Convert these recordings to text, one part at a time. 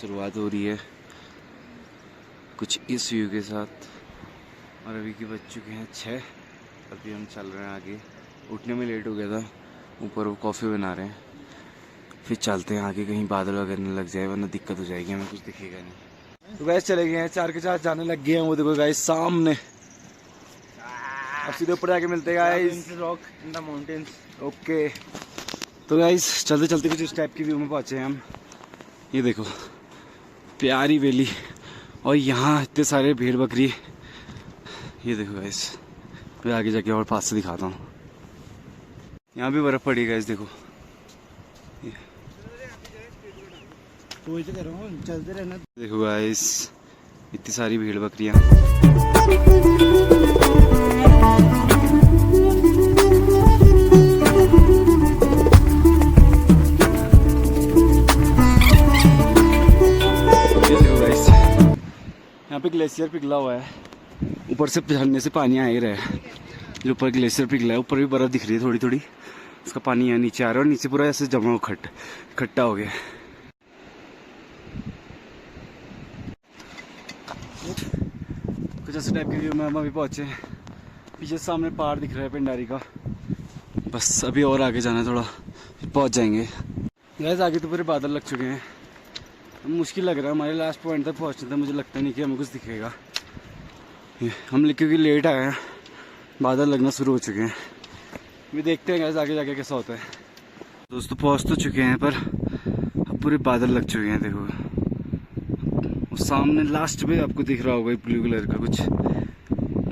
शुरुआत हो रही है कुछ इस व्यू के साथ। और अभी की बज चुके हैं 6। अभी हम चल रहे हैं आगे। उठने में लेट हो गया था, ऊपर वो कॉफ़ी बना रहे हैं, फिर चलते हैं आगे। कहीं बादल वगैरह नहीं लग जाए वरना दिक्कत हो जाएगी, हमें कुछ दिखेगा नहीं। तो गैस चले गए हैं, 4 के 4 जाने लग गए हैं। वो देखो गाइस सामने, अब सीधे ऊपर जाके मिलते हैं guys. Rock in the mountains. Okay तो गाइस चलते चलते कुछ इस टाइप की व्यू में पहुंचे हैं हम। ये देखो प्यारी वैली, और यहाँ इतने सारे भेड़ बकरी। ये देखो गाइस, मैं आगे जाके और पास से दिखाता हूँ। यहाँ भी बर्फ पड़ी गाइस, देखो। चलते रहना। देखो गाइस इतनी सारी भेड़ बकरियाँ। यहाँ पे ग्लेशियर पिघला हुआ है, ऊपर से झरने से पानी आ ही रहा है। जो ऊपर ग्लेशियर पिघला है, ऊपर भी बर्फ दिख रही है थोड़ी थोड़ी, उसका पानी यहाँ नीचे आ रहा है और नीचे पूरा ऐसे जमा हो इकट्ठा हो गया। कुछ ऐसे टाइप के व्यू में हम अभी पहुँचे हैं। पीछे सामने पहाड़ दिख रहा है पिंडारी का। बस अभी और आगे जाना है थोड़ा, फिर पहुँच जाएंगे। गैस आगे तो पूरे बादल लग चुके हैं, मुश्किल लग रहा है हमारे लास्ट पॉइंट तक पहुँचने था। मुझे लगता नहीं कि हमें कुछ दिखेगा। हम क्योंकि लेट आए हैं, बादल लगना शुरू हो चुके हैं। भी देखते हैं गैस आगे जाके कैसा होता है। दोस्तों पहुँच तो चुके हैं, पर अब पूरे बादल लग चुके हैं। देखो उस सामने लास्ट में आपको दिख रहा होगा ब्लू कलर का कुछ,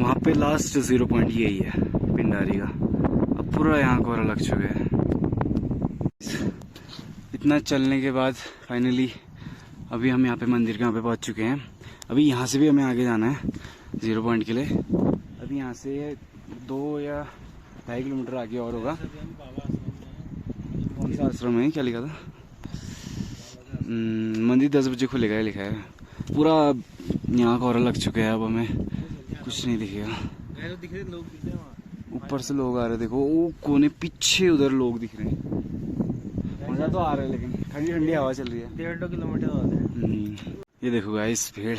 वहाँ पे लास्ट 0 पॉइंट यही है पिंडारी का। अब पूरा यहाँ कोहरा लग चुका है। इतना चलने के बाद फाइनली अभी हम यहाँ पे मंदिर के यहाँ पे पहुँच चुके हैं। अभी यहाँ से भी हमें आगे जाना है 0 पॉइंट के लिए। अभी यहाँ से 2 या 2.5 किलोमीटर आगे और होगा। कौन सा आश्रम है, क्या लिखा था? मंदिर 10 बजे खुलेगा, ये लिखा है। पूरा यहाँ कोहरा लग चुका है, अब हमें कुछ नहीं दिखेगा। ऊपर से लोग आ रहे हैं, देखो वो कोने पीछे उधर लोग दिख रहे हैं। मज़ा तो आ रहा है, लेकिन ठंडी ठंडी हवा चल रही है। 1.5 किलोमीटर। ये देखो गाइस भीड़।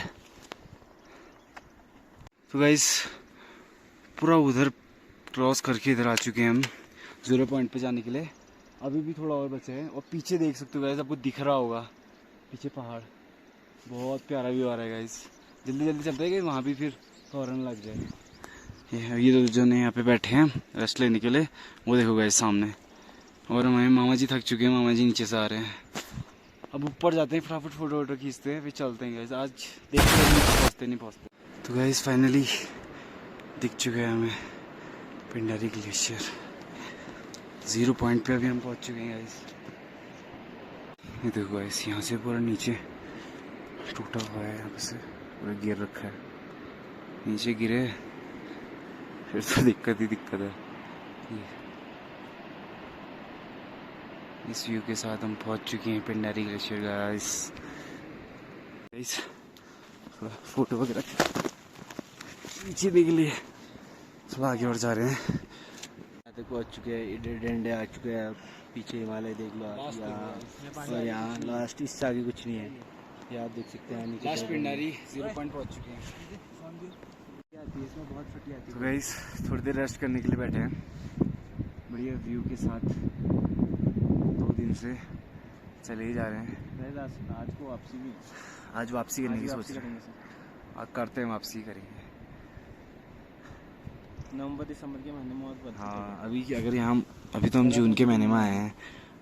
तो गाइस पूरा उधर क्रॉस करके इधर आ चुके हैं हम 0 पॉइंट पे जाने के लिए। अभी भी थोड़ा और बचे हैं, और पीछे देख सकते हो गाइस, आपको दिख रहा होगा पीछे पहाड़। बहुत प्यारा व्यू आ रहा है गाइस। जल्दी जल्दी चलते हैं कि वहाँ भी फिर हॉर्न लग जाए। ये दो जने यहाँ पे बैठे हैं रेस्ट लेने के लिए, वो देखो गाइस सामने। और हमारे मामा जी थक चुके हैं, मामा जी नीचे से आ रहे हैं। अब ऊपर जाते हैं, फटाफट फोटो वोटो खींचते हैं, फिर चलते हैं गाइस। आज देखते हैं नहीं पहुँचते। तो गाइस फाइनली दिख चुके हैं हमें पिंडारी ग्लेशियर। 0 पॉइंट पे अभी हम पहुँच चुके हैं गाइस। ये देखो गाइस, यहाँ से पूरा नीचे टूटा हुआ है, यहाँ पे से पूरा गिर रखा है। नीचे गिरे फिर तो दिक्कत ही दिक्कत है। इस व्यू के साथ हम पहुँच चुके हैं पिंडारी ग्लेशियर गाइस। थोड़ा फोटो वगैरह नीचे देख लिए, थोड़ा आगे और जा रहे हैं। तक पहुँच चुके हैं, डंडे आ चुके हैं। पीछे हिमालय देख लो यहाँ, और यहाँ लास्ट इससे आगे कुछ नहीं है। ये आप देख सकते हैं नीचे लास्ट पिंडारी 0 पॉइंट पहुँच चुके हैं। इसमें बहुत फटी आती है। तो गाइस थोड़ी देर रेस्ट करने के लिए बैठे हैं बढ़िया व्यू के साथ। 2 दिन से चले ही जा रहे हैं। आज को वापसी भी, आज वापसी करने की सोच रहे हैं। आज करते हैं, वापसी करेंगे नवंबर दिसंबर के महीने में। बहुत हाँ अभी अगर यहाँ, अभी तो हम जून के महीने में आए हैं,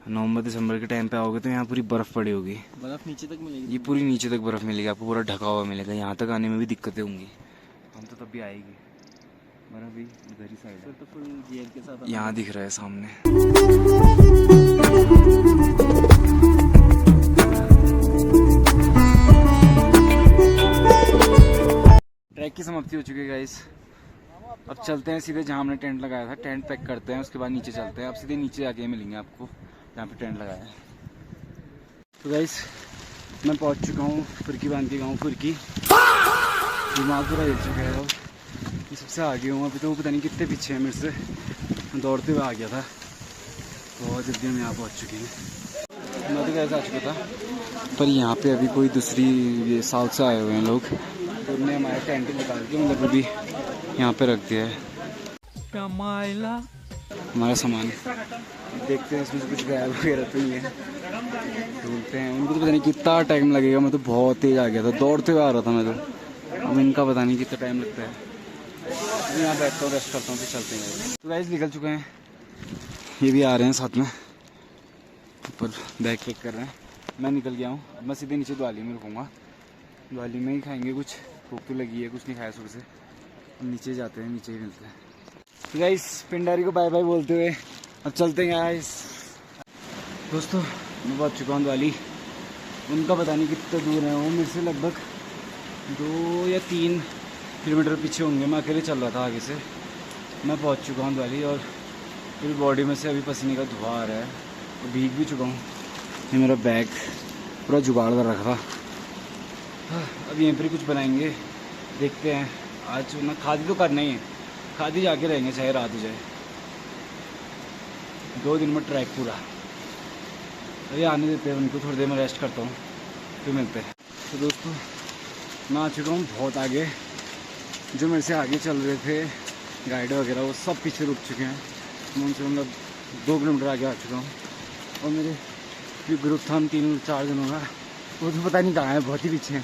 नवंबर दिसंबर के टाइम पे आओगे तो यहाँ पूरी बर्फ़ पड़ी होगी। बर्फ़ नीचे तक मिलेगी, ये पूरी नीचे तक बर्फ़ मिलेगी आपको, पूरा ढका हुआ मिलेगा। यहाँ तक आने में भी दिक्कतें होंगी, हम तो तब भी आएगी। बर्फ़ भी इधर ही साइड है, तो फुल गियर के साथ यहाँ दिख रहा है सामने। ट्रैक की समाप्ति हो चुकी है गाइस। अब चलते हैं सीधे जहाँ हमने टेंट लगाया था। टेंट पैक करते हैं, उसके बाद नीचे चलते हैं। अब सीधे नीचे जाके मिलेंगे आपको जहाँ पे टेंट लगाया है। तो गाइस मैं पहुँच चुका हूँ फुरकी बांध के गाँव फुरकी। दिमाग पूरा हिल चुका है, अब ये सबसे आगे हूँ। अभी तो पता नहीं कितने पीछे है मेरे से, दौड़ते हुए आ गया था। बहुत जल्दी हम यहाँ पहुँच चुके हैं। मैं तो कैसे आ चुका था, पर यहाँ पे अभी कोई दूसरी ये साउथ से आए हुए हैं लोग, तो उन्होंने हमारा टेंट निकाल के मतलब अभी यहाँ पे रख दिया है हमारा सामान। देखते हैं इसमें से कुछ गायब वगैरह तो नहीं है, ढूंढते हैं। उनको तो पता नहीं कितना टाइम लगेगा, मैं तो बहुत तेज आ गया था, दौड़ते हुए आ रहा था मैं तो। अब इनका पता नहीं कितना टाइम लगता है। मैं यहाँ बैठता हूँ, रेस्ट करता हूँ, फिर चलते हैं। तो गाइस निकल चुके हैं, ये भी आ रहे हैं साथ में, ऊपर बैग पैक कर रहे हैं। मैं निकल गया हूँ, मैं सीधे नीचे द्वाली में रुकूँगा, द्वाली में ही खाएंगे कुछ, भूख तो लगी है, कुछ नहीं खाया सुबह से। नीचे जाते हैं, नीचे ही मिलते हैं। तो गाइस पिंडारी को बाय बाय बोलते हुए अब चलते हैं गाइस। दोस्तों मैं पहुँच चुका हूँ द्वाली, उनका पता नहीं कितना दूर है, वो मेरे से लगभग 2 या 3 किलोमीटर पीछे होंगे। मैं अकेले चल रहा था आगे से। मैं पहुँच चुका हूँ द्वाली और पूरी बॉडी में से अभी पसीने का धुआं आ रहा है और भीग भी चुका हूँ। ये मेरा बैग पूरा जुगाड़ कर रखा था। अब यहीं पर ही कुछ बनाएंगे, देखते हैं। आज ना खादी तो करना ही है, खादी जाके रहेंगे चाहे रात हो जाए। 2 दिन में ट्रैक पूरा। अभी आने देते हैं उनको, थोड़ी देर में रेस्ट करता हूँ, फिर मिलते हैं। तो दोस्तों मैं आ चुका हूँ बहुत आगे। जो मेरे से आगे चल रहे थे गाइड वगैरह, वो सब पीछे रुक चुके हैं। मैं उनसे मतलब 2 किलोमीटर आगे आ चुका हूँ। और मेरे जो ग्रुप था हम 3-4 जनों का, वो तो पता नहीं कहाँ है, बहुत ही पीछे हैं।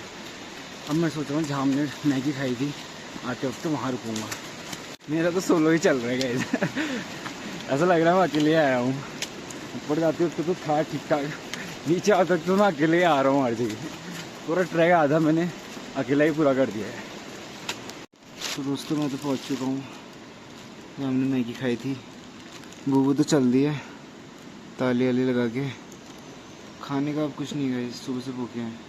अब मैं सोच रहा हूँ जहाँ हमने मैगी खाई थी आते वक्त, तो वहाँ रुकूँगा। मेरा तो सोलो ही चल रहा है गाइस। ऐसा लग रहा है मैं अकेले आया हूँ। ऊपर जाते वक्त तो था ठीक ठाक, नीचे आते वक्त तो मैं अकेले ही आ रहा हूँ हर जगह। पूरा ट्रैक आधा मैंने अकेला ही पूरा कर दिया है। तो दोस्तों मैं तो पहुँच चुका हूँ जहाँ हमने मैगी खाई थी। वो तो चल दी है, ताली वाली लगा के। खाने का अब कुछ नहीं गए, सुबह से भूखे हैं।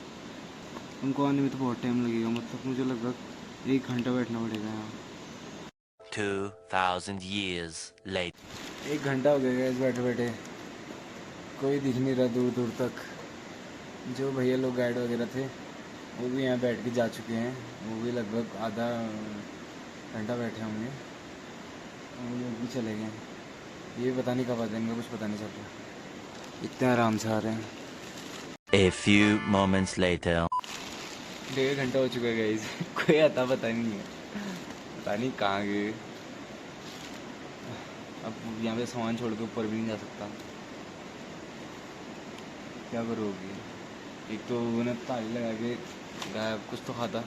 उनको आने में तो बहुत टाइम लगेगा, मतलब मुझे लगभग 1 घंटा बैठना पड़ेगा यहाँ। 2000 years later. 1 घंटा हो गया इस बैठे बैठे, कोई दिख नहीं रहा दूर दूर तक। जो भैया लोग गाइड वगैरह थे वो भी यहाँ बैठ के जा चुके हैं, वो भी लगभग आधा घंटा बैठे होंगे। वो लोग भी चले गए, ये पता नहीं कब आते हैं, इनका कुछ पता नहीं चल रहा, इतने आराम से आ रहे हैं। A few moments later. 1.5 घंटा हो चुका है गाइस। कोई आता पता नहीं है, पता नहीं कहाँ गए। अब यहाँ पे सामान छोड़ के ऊपर भी नहीं जा सकता, क्या करोगे। एक तो उन्हें ताली लगा के गायब, कुछ तो खाता।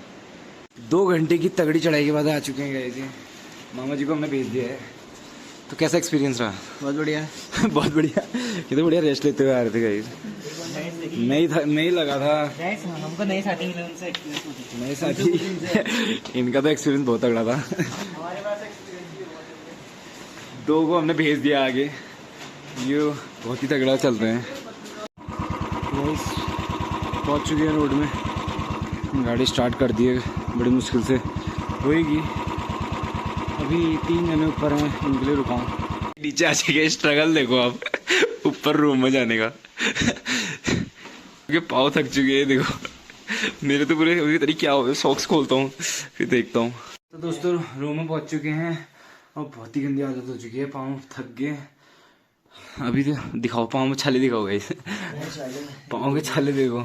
2 घंटे की तगड़ी चढ़ाई के बाद आ चुके हैं गाइस। मामा जी को हमने भेज दिया है। तो कैसा एक्सपीरियंस रहा? बहुत बढ़िया। बहुत बढ़िया। ये तो बढ़िया रेस्ट लेते हुए आ रहे थे गाइस। नहीं लगा था हमको नए साथी मिले, उनसे नए साथी। इनका तो एक्सपीरियंस बहुत तगड़ा था। हमारे पास 2 को हमने भेज दिया आगे, ये बहुत ही तगड़ा चल रहे हैं। पहुंच चुके हैं रोड में, गाड़ी स्टार्ट कर दी है, बड़ी मुश्किल से होएगी। अभी 3 जने ऊपर हैं, उनके लिए रुका हूँ। नीचे आ चुके, स्ट्रगल देखो आप ऊपर रूम में जाने का। पाँव थक चुके हैं देखो मेरे तो पूरे। अभी तरीके क्या हो, सॉक्स खोलता हूँ फिर देखता हूँ। तो दोस्तों रूम में पहुँच चुके हैं और बहुत ही गंदी आदत हो चुकी है, पाँव थक गए। अभी तो दिखाओ पाँव में छाले, दिखाओ गाइस पाँव के छाले देखो,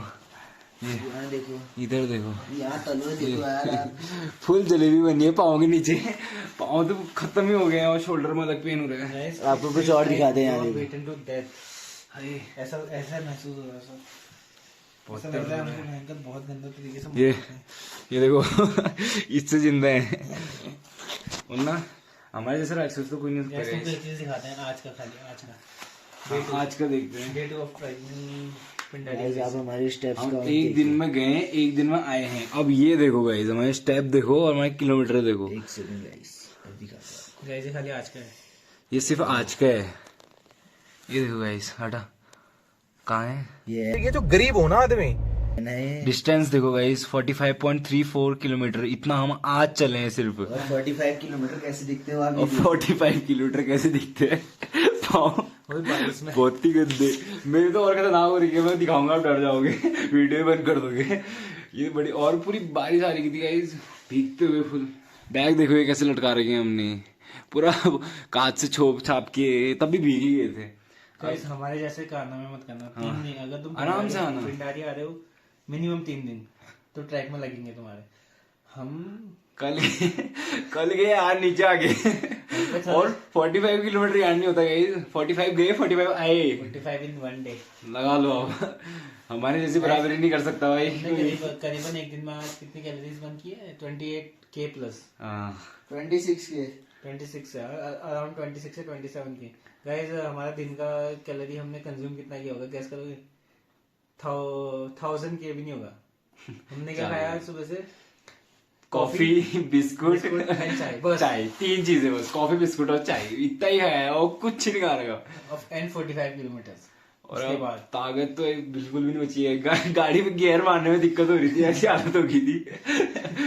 देखो इधर देखो, यहाँ तलवे देखो यार। फुल जलेबी बनी है पाँव के नीचे। पाँव तो खत्म ही हो गए हैं और शोल्डर में अलग पेन हो रहा है। आपको कुछ और दिखा दे यहाँ। ऐसा ऐसा महसूस हो रहा है, बहुत बहुत गंदा तरीके से। ये देखो इससे जिंदा है, वरना हमारे जैसे राक्षस तो कोई नहीं एक चीज दिखाते हैं आज का, खाली आज का देखते हैं। Date of pricing. आप हमारी स्टेप्स हम 1 दिन में गए, 1 दिन में आए हैं। अब ये देखो गाइस, हमारे स्टेप देखो और हमारे किलोमीटर देखो। 1 सेकंड गाइस, अब दिखाते हैं गाइस। खाली आज का है, ये सिर्फ आज का है। ये देखो गाइस, हटा कहाँ है ये जो गरीब हो ना आदमी। नहीं, डिस्टेंस देखो गाइस, 45.34 किलोमीटर, इतना हम आज चले हैं सिर्फ। और 45 किलोमीटर कैसे दिखते हो आप? और 45 किलोमीटर कैसे दिखते हैं पाँव, बहुत ही गंदे। मेरी तो और खतरनाक हो रही है, मैं दिखाऊंगा आप डर जाओगे। वीडियो बंद कर दोगे। ये बड़ी और पूरी बारिश आ रही थी गाइस, भीगते हुए फुल। बैग देखो ये कैसे लटका रखी है हमने, पूरा कांच से छोप छाप के, तब भी भीग ही गए थे। गाइस हमारे जैसे कारनामे मत करना। 3 दिन अगर तुम आराम से आना। पिंडारी आ रहे हो मिनिमम 3 दिन तो ट्रैक में लगेंगे तुम्हारे। हम कल गए यार, नीचे आ गए और 45 किलोमीटर यार नहीं होता गाइस। 45 गए 45 आए, 45 इन 1 डे लगा लो अब। हमारे जैसी बराबरी नहीं कर सकता भाई। करीबन एक दिन में आज कितनी कैलोरीज बर्न की है? 28K प्लस 26 है, अराउंड 26 से 27 की। गाइस हमारा दिन का कैलोरी हमने कंज्यूम कितना किया होगा गैस करोगे? 1000 के भी नहीं होगा। हमने क्या खाया सुबह से? कॉफी, बिस्कुट एंड चाय, बस। चाय, 3 चीजें बस, कॉफी बिस्कुट और चाय, इतना ही खाया है और कुछ नहीं खा रहा। एंड 45 किलोमीटर और उसके अब बाद ताकत तो बिल्कुल भी नहीं बची है। गाड़ी में गियर मारने में दिक्कत हो रही थी, ऐसी हालत हो गई थी।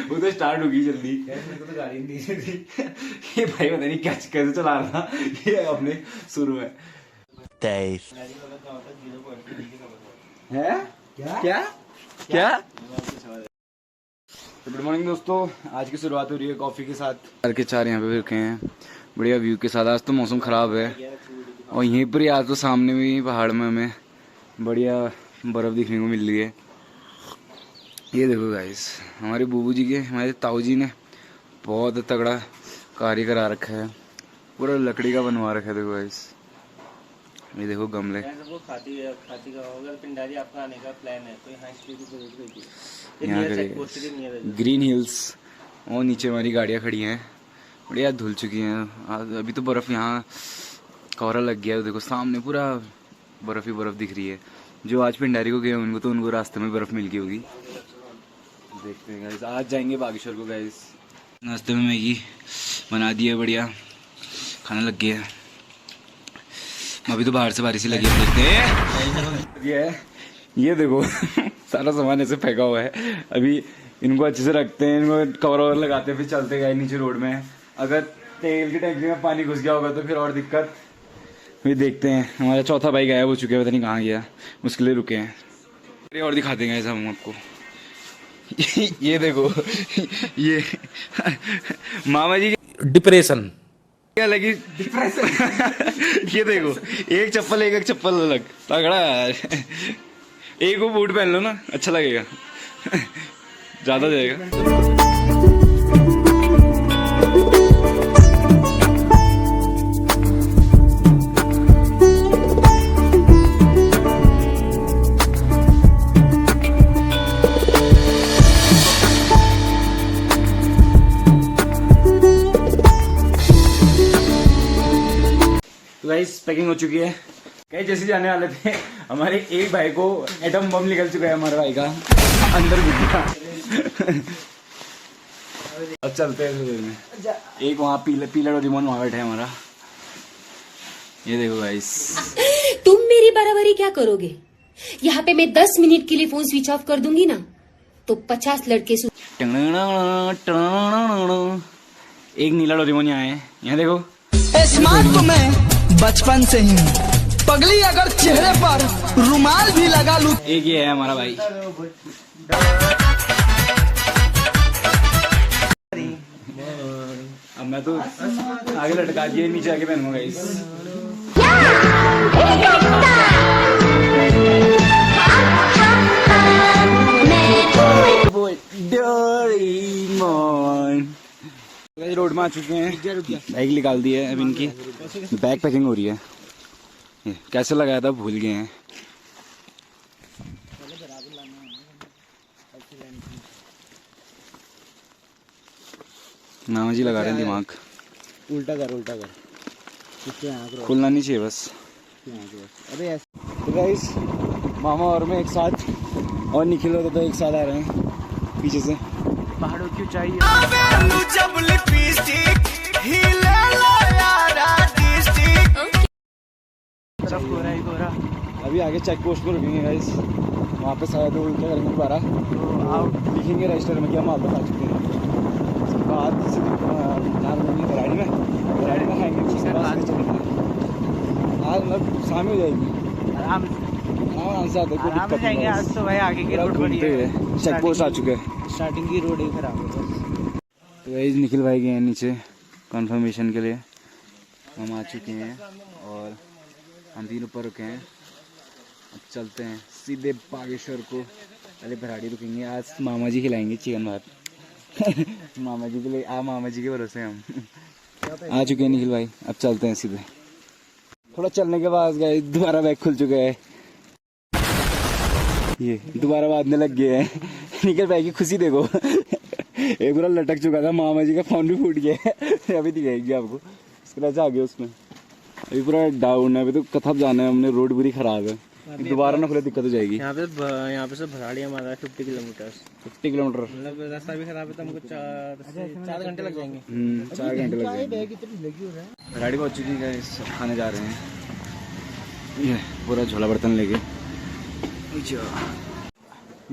वो तो स्टार्ट होगी जल्दी। मेरे को तो गाड़ी नहीं दी थी। ये भाई पता नहीं कैसे चला रहा ये अपने शुरू में Day है। क्या गुड मॉर्निंग दोस्तों, आज की शुरुआत हो रही है कॉफी के साथ। 4 के 4 यहाँ पे रखे हैं बढ़िया व्यू के साथ। आज तो मौसम खराब है और यहीं पर ही आज तो सामने भी पहाड़ में हमें बढ़िया बर्फ दिखने को मिल रही है। ये देखो गाइस, हमारे बूबू जी के, हमारे ताऊ जी ने बहुत तगड़ा कार्य करा रखा है, पूरा लकड़ी का बनवा रखा है। देखो गाइस, ये देखो गमले। खाती का अगर पिंडारी आपका आने का प्लान है तो यहाँ स्टे की जरूरत होगी। यहाँ करिए ग्रीन हिल्स और नीचे हमारी गाड़ियाँ खड़ी हैं, बढ़िया धुल चुकी हैं। अभी तो बर्फ़ यहाँ कोहरा लग गया है, देखो सामने पूरा बर्फ़ ही बर्फ़ दिख रही है। जो आज पिंडारी को गए उनको तो उनको रास्ते में बर्फ़ मिल गई होगी। देखते हैं गाइस, आज जाएंगे बागेश्वर को गाइस। नाश्ते में मैगी बना दी है, बढ़िया खाना लग गया है। अभी तो बाहर से बारिश ही लगी है, देखते हैं। ये देखो सारा सामान ऐसे फेंका हुआ है। अभी इनको अच्छे से रखते हैं, इनको कवर ववर लगाते हैं, फिर चलते गए नीचे रोड में। अगर तेल की टंकी में पानी घुस गया होगा तो फिर और दिक्कत। फिर देखते हैं, हमारा चौथा बाइक गायब हो चुका है, पता नहीं कहाँ गया, उसके लिए रुके हैं। अरे और दिखाते हैं ऐसा हम आपको। ये देखो ये मामा जी डिप्रेशन क्या लगी डिप्रेशन। ये देखो एक चप्पल अलग तगड़ा है। एक वो बूट पहन लो ना, अच्छा लगेगा, ज्यादा जाएगा। गाइस पैकिंग हो चुकी है। कहीं जैसे जाने वाले थे, हमारे एक भाई को एटम बम निकल चुका है, हमारे भाई का अंदर घुस गया। अब चलते हैं थोड़ी देर में। एक वहाँ पीला डोरेमोन वहाँ बैठा है हमारा, ये देखो गाइस। तुम मेरी बराबरी क्या करोगे? यहाँ पे मैं 10 मिनट के लिए फोन स्विच ऑफ कर दूंगी ना तो 50 लड़के एक नीला डोरेमोन यहाँ है, यहाँ देखो। स्मार्ट तो मैं बचपन से ही हूँ, पगली अगर चेहरे पर रुमाल भी लगा लूं। एक ये है हमारा भाई। अब मैं तो आगे लटका दिए, नीचे आके पहनूंगा इस। रोड में आ चुके हैं, बाइक निकाल दी है, अब इनकी बैग पैकिंग हो रही है। ये कैसे लगाया था भूल गए हैं। मामा जी लगा रहे हैं दिमाग। उल्टा कर खुलना नहीं चाहिए बस। अरे तो गाइस, मामा और मैं एक साथ, और निखिल होता तो एक साथ आ रहे हैं पीछे से। पहाड़ों की ऊंचाई गोरा। अभी आगे चेक पोस्ट पर रुकेंगे गाइस, वहाँ पे शायद उल्टा करेंगे दोबारा, लिखेंगे रजिस्टर में कि हम वापस आ चुके हैं। उसके बाद गाड़ी में खाएंगे, उसके बाद चलेंगे। आज मतलब शाम हो जाएगी, आराम से आते, कोई दिक्कत नहीं है। आज तो भाई आगे की रोड बढ़िया है, चेक पोस्ट आ चुके हैं। स्टार्टिंग की रोड ही खराब है। तो गाइस निखिल भाई गए हैं नीचे कंफर्मेशन के लिए, हम आ चुके हैं और हम तीन ऊपर रुके हैं, अब चलते हैं सीधे बागेश्वर को। पहले भराड़ी रुकेंगे, आज मामा जी खिलाएंगे चिकन भात। मामा जी के लिए मामा जी के भरोसे हम आ चुके हैं निखिल भाई। अब चलते हैं सीधे। थोड़ा चलने के बाद गए दोबारा बैग खुल चुका है, ये दोबारा बांधने लग गए हैं। निखिल भाई की खुशी देखो। एक पूरा लटक चुका था, मामा जी का फोन भी फूट गया है। अभी दिखाएंगे आपको, स्क्रैच आ गया उसमें। अभी पूरा डाउन है, अभी तो कथब जाना है हमने, रोड पूरी खराब है, दोबारा ना खुले दिक्कत हो जाएगी। यहाँ पे से भराड़ी हमारा 50 किलोमीटर। 50 किलोमीटर मतलब रास्ता भी खराब है तो हमको 4 घंटे लग जाएंगे। 4 घंटे लग जाएंगे। गाड़ी पहुंच चुकी है, सब खाने जा रहे हैं। ये पूरा झोला बर्तन लेके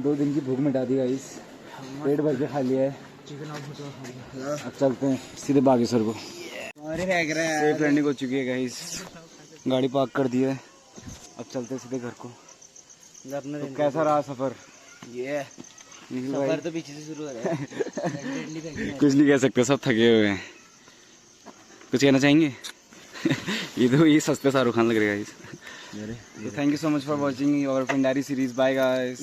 2 दिन की भूख मिटा दी गाइस, पेट भर के खा लिया है। अब चलते हैं सीधे बागेश्वर को। सेफ लैंडिंग हो चुकी है गाइस, गाड़ी पार्क कर दी है। अब चलते हैं सीधे घर को। तो कैसा रहा सफर? ये सफर तो पीछे से शुरू हो रहा है। कुछ नहीं कह सकते, सब थके हुए हैं। कुछ कहना चाहेंगे? ये सस्ते शाहरुख खान लग रहे guys. Thank you so much for watching our Bhandari series. Bye guys.